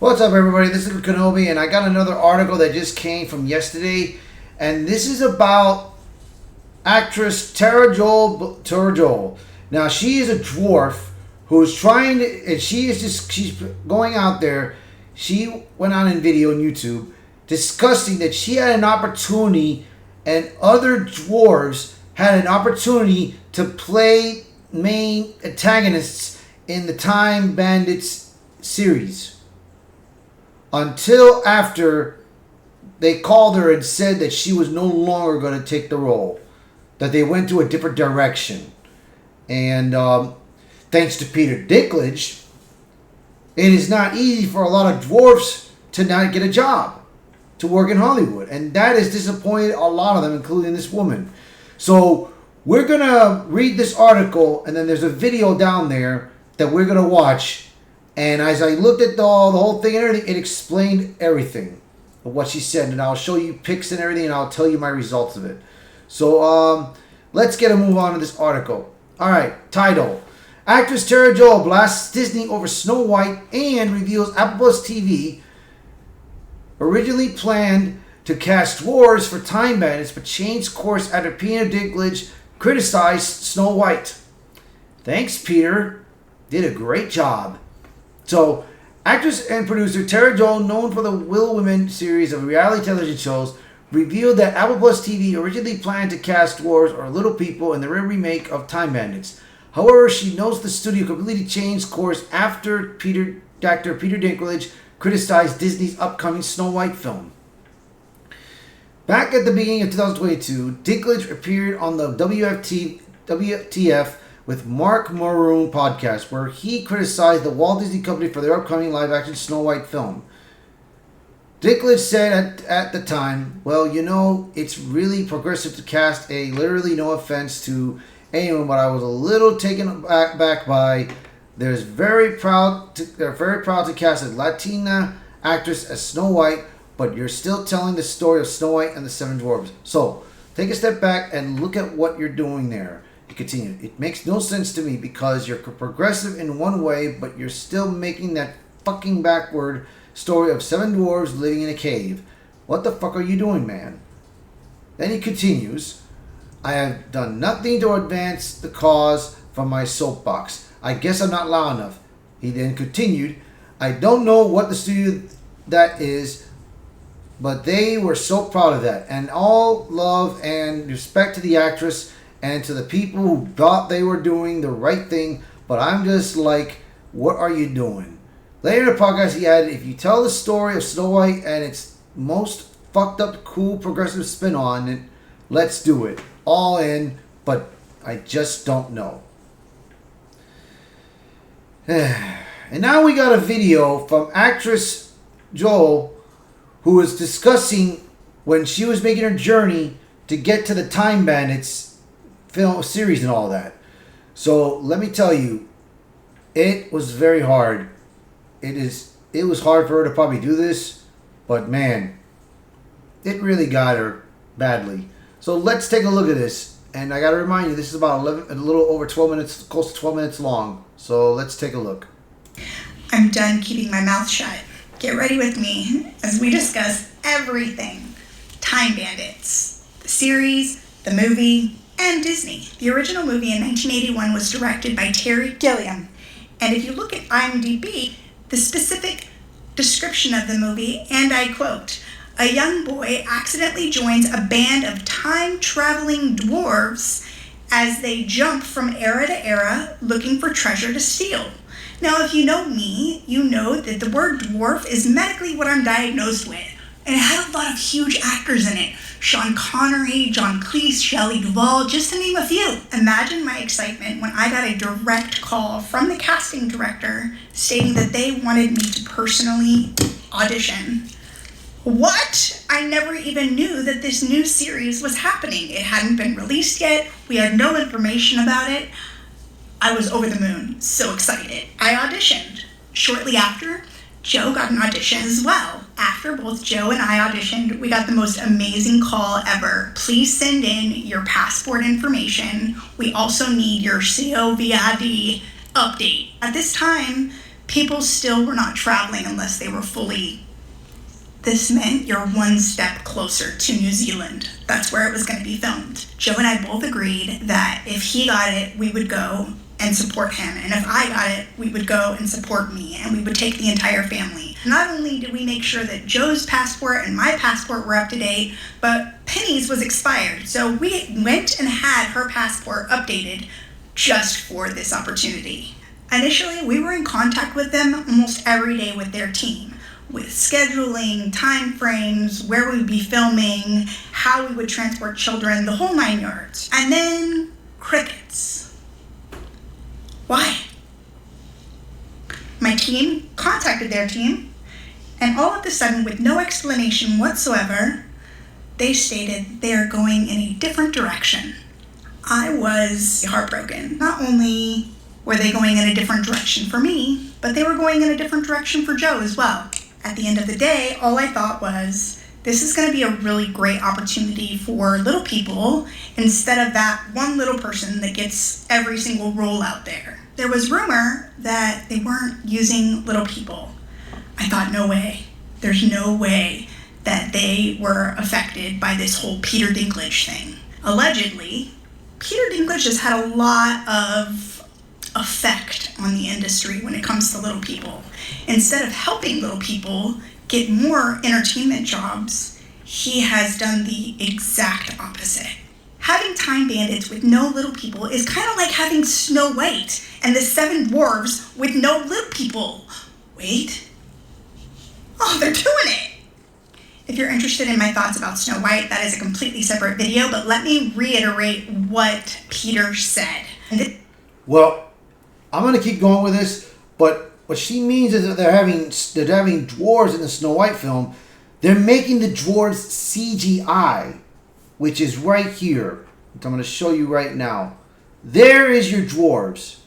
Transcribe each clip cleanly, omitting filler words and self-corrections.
What's up, everybody? This is Kenobi, and I got another article that just came from yesterday, and this is about actress Tara Joel. Now, she is a dwarf who's trying to, and she's going out there. She went on in video on YouTube discussing that she had an opportunity, and other dwarves had an opportunity to play main antagonists in the Time Bandits series. Until after they called her and said that she was no longer going to take the role. That they went to a different direction. And thanks to Peter Dinklage, it is not easy for a lot of dwarfs to not get a job, to work in Hollywood. And that has disappointed a lot of them, including this woman. So we're going to read this article, and then there's a video down there that we're going to watch. And as I looked at the whole thing and everything, it explained everything of what she said. And I'll show you pics and everything, and I'll tell you my results of it. So let's get a move on to this article. All right, title. Actress Tara Joel blasts Disney over Snow White and reveals Apple Plus TV originally planned to cast dwarves for Time Bandits, but changed course after Peter Dinklage criticized Snow White. Thanks, Peter. Did a great job. So, actress and producer Tara Joel, known for the Little Women series of reality television shows, revealed that Apple Plus TV originally planned to cast dwarves or little people in the remake of Time Bandits. However, she notes the studio completely changed course after actor Peter Dinklage criticized Disney's upcoming Snow White film. Back at the beginning of 2022, Dinklage appeared on the WTF with Mark Maroon podcast, where he criticized the Walt Disney Company for their upcoming live-action Snow White film. Dinklage said at the time, well, you know, it's really progressive to cast a, literally no offense to anyone, but I was a little taken back by, they're very proud to cast a Latina actress as Snow White, but you're still telling the story of Snow White and the Seven Dwarfs. So, take a step back and look at what you're doing there. He continued, it makes no sense to me because you're progressive in one way, but you're still making that fucking backward story of seven dwarves living in a cave. What the fuck are you doing, man? Then he continues, I have done nothing to advance the cause from my soapbox. I guess I'm not loud enough. He then continued, I don't know what the studio that is, but they were so proud of that. And all love and respect to the actress and to the people who thought they were doing the right thing, but I'm just like, what are you doing? Later in the podcast, he added, if you tell the story of Snow White and its most fucked up, cool, progressive spin on it, let's do it. All in, but I just don't know. And now we got a video from actress Joel, who was discussing when she was making her journey to get to the Time Bandits film series and all that. So let me tell you, it was very hard. It was hard for her to probably do this, but man, it really got her badly. So let's take a look at this. And I got to remind you, this is about a little over 12 minutes, close to 12 minutes long. So let's take a look. I'm done keeping my mouth shut. Get ready with me as we discuss everything. Time Bandits, the series, the movie, and Disney. The original movie in 1981 was directed by Terry Gilliam. And if you look at IMDb, the specific description of the movie, and I quote, a young boy accidentally joins a band of time-traveling dwarves as they jump from era to era looking for treasure to steal. Now, if you know me, you know that the word dwarf is medically what I'm diagnosed with. And it had a lot of huge actors in it. Sean Connery, John Cleese, Shelley Duvall, just to name a few. Imagine my excitement when I got a direct call from the casting director stating that they wanted me to personally audition. What? I never even knew that this new series was happening. It hadn't been released yet. We had no information about it. I was over the moon, so excited. I auditioned. Shortly after, Joe got an audition as well. After both Joe and I auditioned, we got the most amazing call ever. Please send in your passport information. We also need your COVID update. At this time, People still were not traveling unless they were fully. This meant you're one step closer to New Zealand. That's where it was going to be filmed. Joe and I both agreed that if he got it, we would go and support him. And if I got it, we would go and support me. And we would take the entire family. Not only did we make sure that Joe's passport and my passport were up to date, but Penny's was expired. So we went and had her passport updated just for this opportunity. Initially, we were in contact with them almost every day with their team, with scheduling, time frames, where we would be filming, how we would transport children, the whole 9 yards. And then crickets. Why? My team contacted their team, and all of a sudden, with no explanation whatsoever, they stated they are going in a different direction. I was heartbroken. Not only were they going in a different direction for me, but they were going in a different direction for Joe as well. At the end of the day, all I thought was, this is going to be a really great opportunity for little people instead of that one little person that gets every single role out there. There was rumor that they weren't using little people. I thought, no way. There's no way that they were affected by this whole Peter Dinklage thing. Allegedly, Peter Dinklage has had a lot of effect on the industry when it comes to little people. Instead of helping little people get more entertainment jobs, he has done the exact opposite. Having Time Bandits with no little people is kind of like having Snow White and the Seven Dwarves with no little people. Wait. Oh, they're doing it. If you're interested in my thoughts about Snow White, that is a completely separate video, but let me reiterate what Peter said. Well, I'm going to keep going with this, but what she means is that they're having dwarves in the Snow White film. They're making the dwarves CGI, which is right here. I'm going to show you right now. There is your dwarves.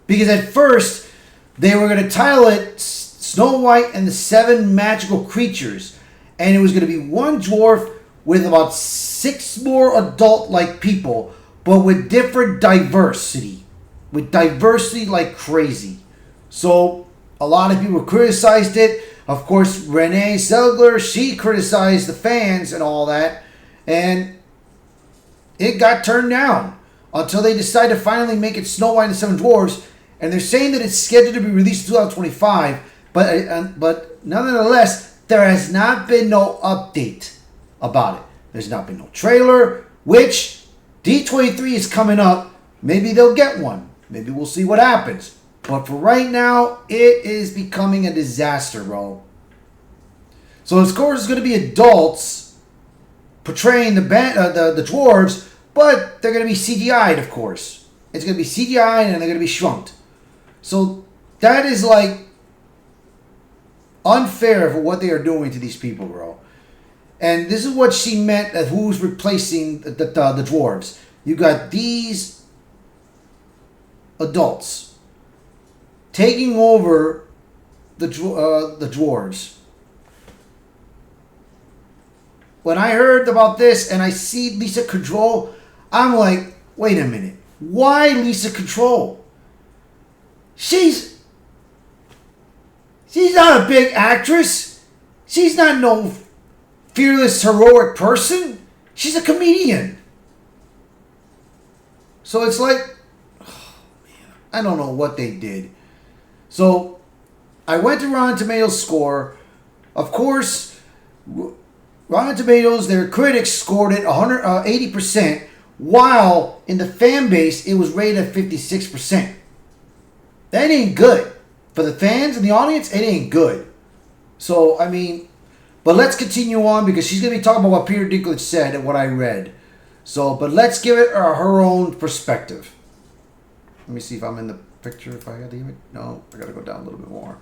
Because at first, they were going to title it Snow White and the Seven Magical Creatures. And it was going to be one dwarf with about 6 more adult-like people, but with different diversity. With diversity like crazy. So, a lot of people criticized it. Of course, Renee Zellweger, she criticized the fans and all that. And it got turned down until they decided to finally make it Snow White and the Seven Dwarfs. And they're saying that it's scheduled to be released in 2025. But nonetheless, there has not been no update about it. There's not been no trailer, which D23 is coming up. Maybe they'll get one. Maybe we'll see what happens. But for right now, it is becoming a disaster, bro. So, of course, it's going to be adults portraying the dwarves, but they're going to be CGI'd, of course. It's going to be CGI'd and they're going to be shrunk. So, that is like unfair for what they are doing to these people, bro. And this is what she meant at who's replacing the dwarves. You got these adults taking over the dwarves. When I heard about this and I see Lisa Kudrow, I'm like, wait a minute. Why Lisa Kudrow? She's not a big actress. She's not no fearless, heroic person. She's a comedian. So it's like, oh man, I don't know what they did. So I went to Rotten Tomatoes score. Of course, Rotten Tomatoes, their critics scored it 80%, while in the fan base it was rated at 56%. That ain't good. For the fans and the audience, it ain't good. So, I mean, but let's continue on because she's going to be talking about what Peter Dinklage said and what I read. So, but let's give it her own perspective. Let me see if I'm in the picture, if I got the image. No, I got to go down a little bit more.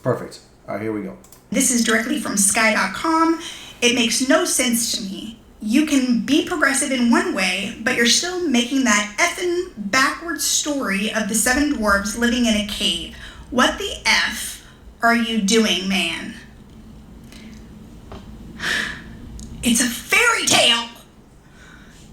Perfect. All right, here we go. This is directly from Sky.com. It makes no sense to me. You can be progressive in one way, but you're still making that effing backwards story of the seven dwarves living in a cave. What the F are you doing, man? It's a fairy tale.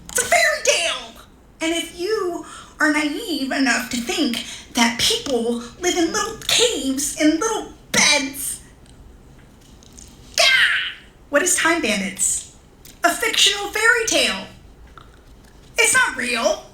It's a fairy tale. And if you are naive enough to think that people live in little caves in little beds. Gah! What is Time Bandits? A fictional fairy tale. It's not real.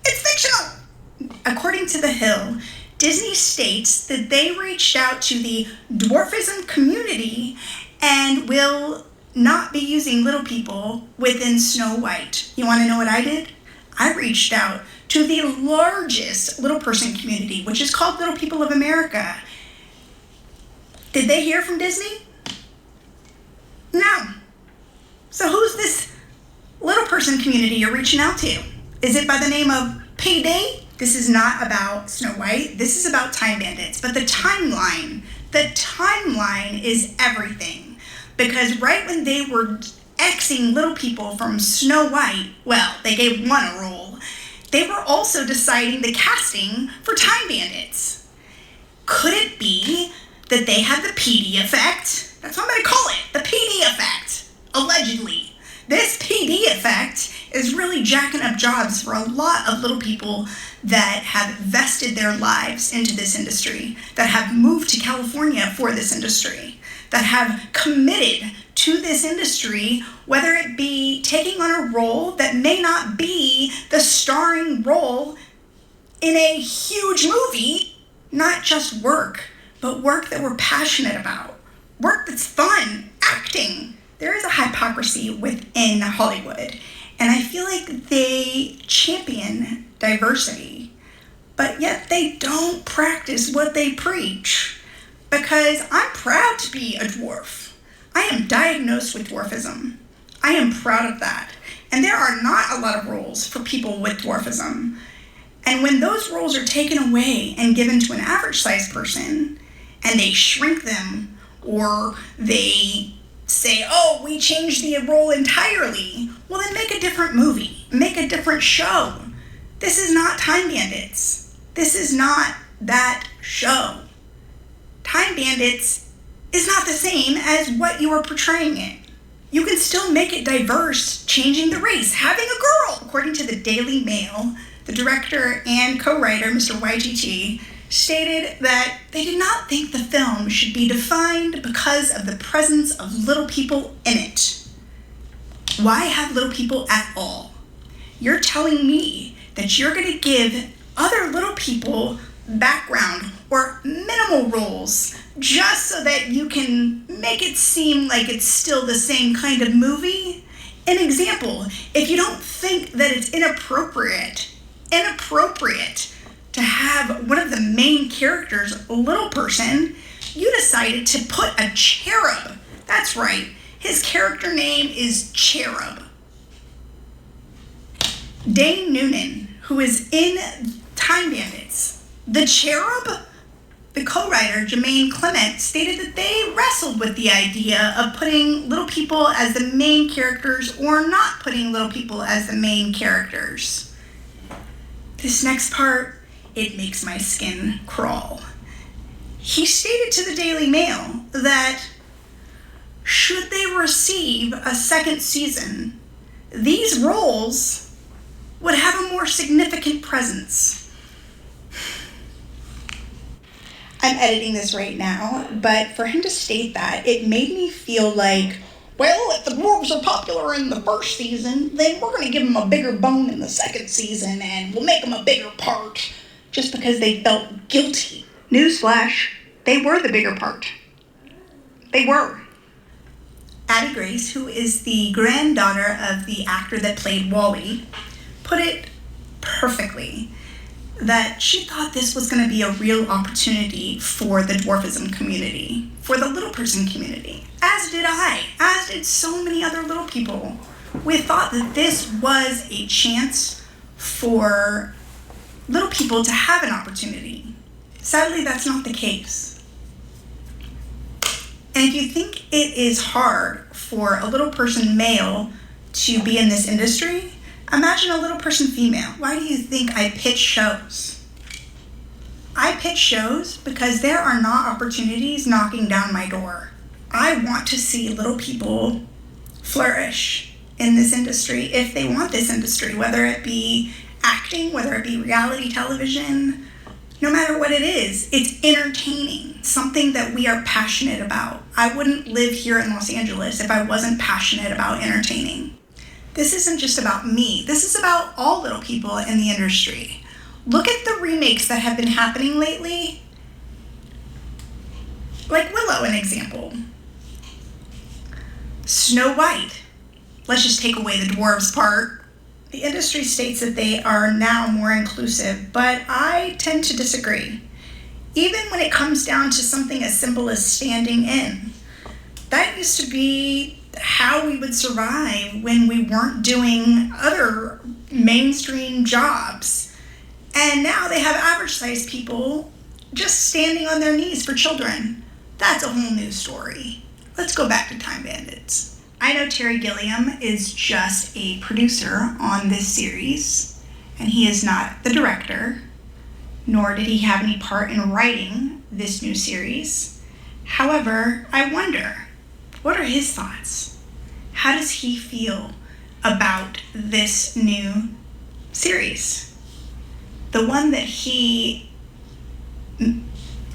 It's fictional. According to The Hill, Disney states that they reached out to the dwarfism community and will not be using little people within Snow White. You want to know what I did? I reached out to the largest little person community, which is called Little People of America. Did they hear from Disney? No. So who's this little person community you're reaching out to? Is it by the name of Payday? This is not about Snow White. This is about Time Bandits. But the timeline is everything. Because right when they were Xing little people from Snow White, well, they gave one a role, they were also deciding the casting for Time Bandits. Could it be that they had the PD effect? That's what I'm going to call it, the PD effect, allegedly. This PD effect is really jacking up jobs for a lot of little people that have vested their lives into this industry, that have moved to California for this industry, that have committed to this industry, whether it be taking on a role that may not be the starring role in a huge movie, not just work, but work that we're passionate about, work that's fun, acting. There is a hypocrisy within Hollywood, and I feel like they champion diversity, but yet they don't practice what they preach. Because I'm proud to be a dwarf. I am diagnosed with dwarfism. I am proud of that. And there are not a lot of roles for people with dwarfism. And when those roles are taken away and given to an average sized person, and they shrink them, or they say, oh, we changed the role entirely, well then make a different movie, make a different show. This is not Time Bandits. This is not that show. Time Bandits is not the same as what you are portraying it. You can still make it diverse, changing the race, having a girl. According to the Daily Mail, the director and co-writer, Mr. YGT, stated that they did not think the film should be defined because of the presence of little people in it. Why have little people at all? You're telling me that you're going to give other little people background or minimal roles just so that you can make it seem like it's still the same kind of movie? An example, if you don't think that it's inappropriate to have one of the main characters, a little person, you decided to put a cherub. That's right, his character name is Cherub. Dane Noonan, who is in Time Bandits, the cherub, the co-writer, Jermaine Clement, stated that they wrestled with the idea of putting little people as the main characters or not putting little people as the main characters. This next part, it makes my skin crawl. He stated to the Daily Mail that should they receive a second season, these roles would have a more significant presence. I'm editing this right now, but for him to state that, it made me feel like, well, if the dwarves are popular in the first season, then we're going to give them a bigger bone in the second season, and we'll make them a bigger part, just because they felt guilty. Newsflash, they were the bigger part. They were. Addie Grace, who is the granddaughter of the actor that played Wally, put it perfectly, that she thought this was going to be a real opportunity for the dwarfism community, for the little person community, as did I, as did so many other little people. We thought that this was a chance for little people to have an opportunity. Sadly, that's not the case. And if you think it is hard for a little person male to be in this industry, imagine a little person female. Why do you think I pitch shows? I pitch shows because there are not opportunities knocking down my door. I want to see little people flourish in this industry if they want this industry, whether it be acting, whether it be reality television, No matter what it is, it's entertaining, something that we are passionate about. I wouldn't live here in Los Angeles if I wasn't passionate about entertaining. This isn't just about me. This is about all little people in the industry. Look at the remakes that have been happening lately. Like Willow, an example. Snow White. Let's just take away the dwarves part. The industry states that they are now more inclusive, but I tend to disagree. Even when it comes down to something as simple as standing in. That used to be how we would survive when we weren't doing other mainstream jobs. And now they have average-sized people just standing on their knees for children. That's a whole new story. Let's go back to Time Bandits. I know Terry Gilliam is just a producer on this series, and he is not the director, nor did he have any part in writing this new series. However, I wonder, what are his thoughts? How does he feel about this new series? The one that he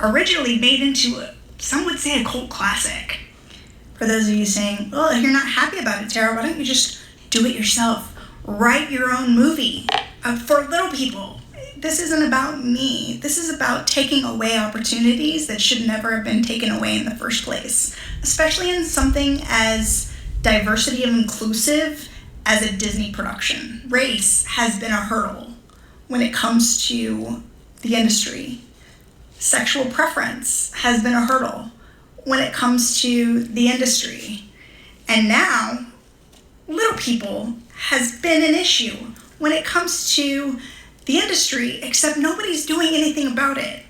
originally made into, some would say, a cult classic. For those of you saying, oh, if you're not happy about it, Tara, why don't you just do it yourself? Write your own movie for little people. This isn't about me. This is about taking away opportunities that should never have been taken away in the first place, especially in something as diversity and inclusive as a Disney production. Race has been a hurdle when it comes to the industry. Sexual preference has been a hurdle when it comes to the industry. And now, little people has been an issue when it comes to the industry, except nobody's doing anything about it.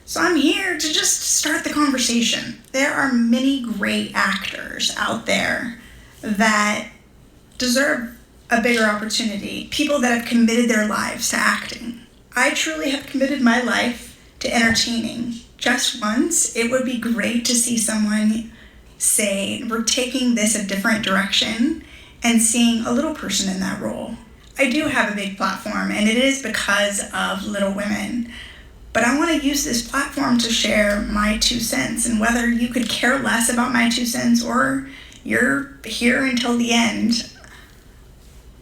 So I'm here to just start the conversation. There are many great actors out there that deserve a bigger opportunity, people that have committed their lives to acting. I truly have committed my life to entertaining. Just once, it would be great to see someone say, we're taking this a different direction and seeing a little person in that role. I do have a big platform, and it is because of Little Women. But I want to use this platform to share my 2 cents, and whether you could care less about my 2 cents or you're here until the end,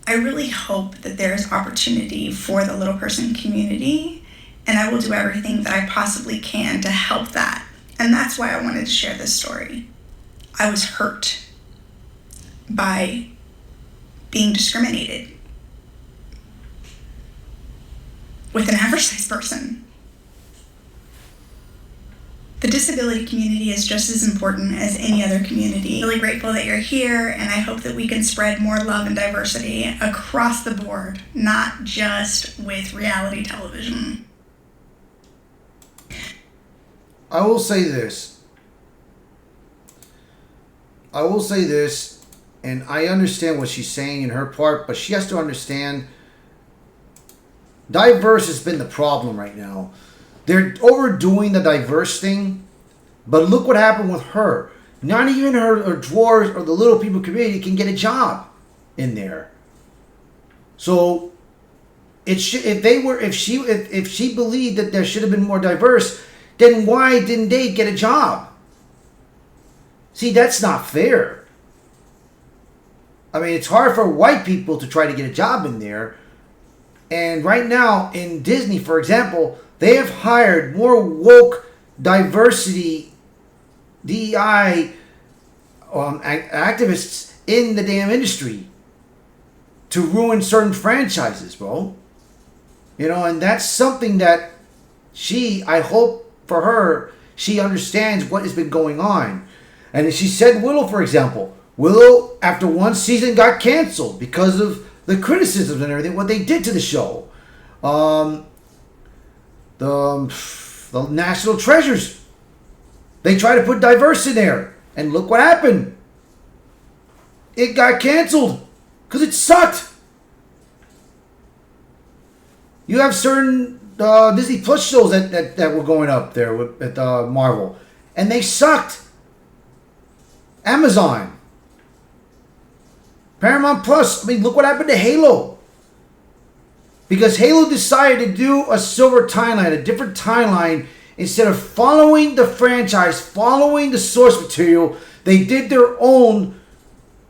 I really hope that there's opportunity for the little person community, and I will do everything that I possibly can to help that. And that's why I wanted to share this story. I was hurt by being discriminated with an average-sized person. The disability community is just as important as any other community. I'm really grateful that you're here, and I hope that we can spread more love and diversity across the board, not just with reality television. I will say this, and I understand what she's saying in her part, but she has to understand diverse has been the problem right now. They're overdoing the diverse thing, but look what happened with her. Not even her dwarves or the little people community can get a job in there. So if she believed that there should have been more diverse, then why didn't they get a job? See, that's not fair. I mean, it's hard for white people to try to get a job in there. And right now in Disney, for example, they have hired more woke diversity DEI activists in the damn industry to ruin certain franchises, bro. You know, and that's something that I hope for her, she understands what has been going on. And she said Willow, for example. Willow, after one season, got canceled because of the criticisms and everything, what they did to the show. The National Treasures. They tried to put diverse in there. And look what happened. It got canceled. Because it sucked. You have certain Disney Plus shows that were going up there at Marvel. And they sucked. Amazon. Paramount Plus. I mean, look what happened to Halo. Because Halo decided to do a silver timeline, a different timeline, instead of following the franchise, following the source material. They did their own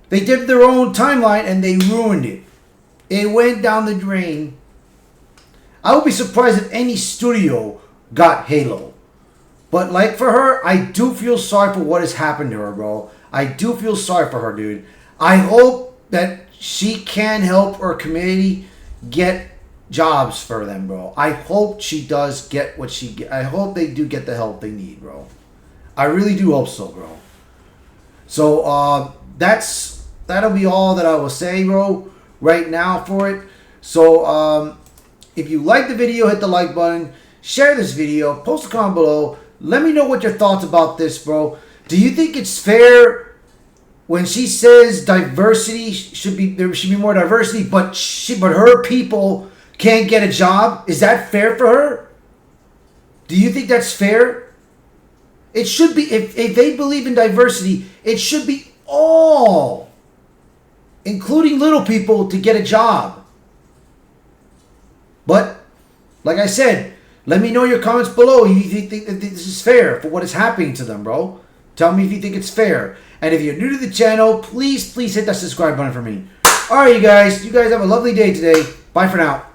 timeline and they ruined it. It went down the drain. I would be surprised if any studio got Halo. But like for her, I do feel sorry for what has happened to her, bro. I do feel sorry for her, dude. I hope that she can help her community get jobs for them, bro. I hope she does get what she get. I hope they do get the help they need, bro. I really do hope so, bro. So that'll be all that I will say, bro, right now for it. So if you like the video, hit the like button, share this video, post a comment below. Let me know what your thoughts about this, bro. Do you think it's fair when she says diversity there should be more diversity, but her people can't get a job? Is that fair for her? Do you think that's fair? It should be. If they believe in diversity, it should be all, including little people, to get a job. But, like I said, let me know your comments below if you think that this is fair for what is happening to them, bro. Tell me if you think it's fair. And if you're new to the channel, please hit that subscribe button for me. Alright, you guys. You guys have a lovely day today. Bye for now.